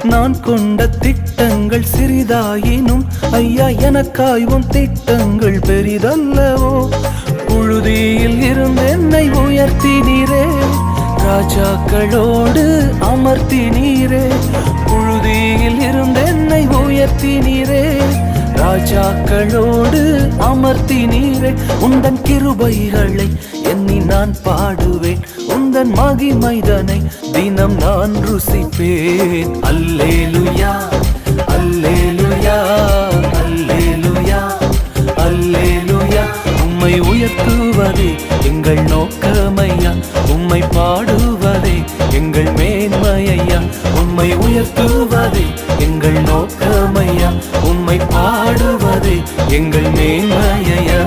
நான் கொண்ட திட்டங்கள் சிறிதாயினும் ஐயா எனக்காய் உன் திட்டங்கள் பெரிதல்லவோ. புழுதியில் இருந்து என்னை உயர்த்தினீரே, ராஜாக்களோடு அமர்த்தினீரே. புழுதியில் இருந்து என்னை உயர்த்தினீரே, ராஜாக்களோடு அமர்த்தினீரே. உந்தன் கிருபைகளை எண்ணி நான் பாடுவேன், உந்தன் மகிமைதனை தினம் நான் ருசிப்பேன். அல்லேலுயா அல்லேலுயா அல்லேலுயா அல்லேலுயா. உம்மை உயர்த்துவதே எங்கள் நோக்கமையா, உம்மை பாடுவதே எங்கள் மேன்மையா. உம்மை உயர்த்துவதே எங்கள் நோக்கமையா, உம்மை பாடுவதே எங்கள் மேன்மையா.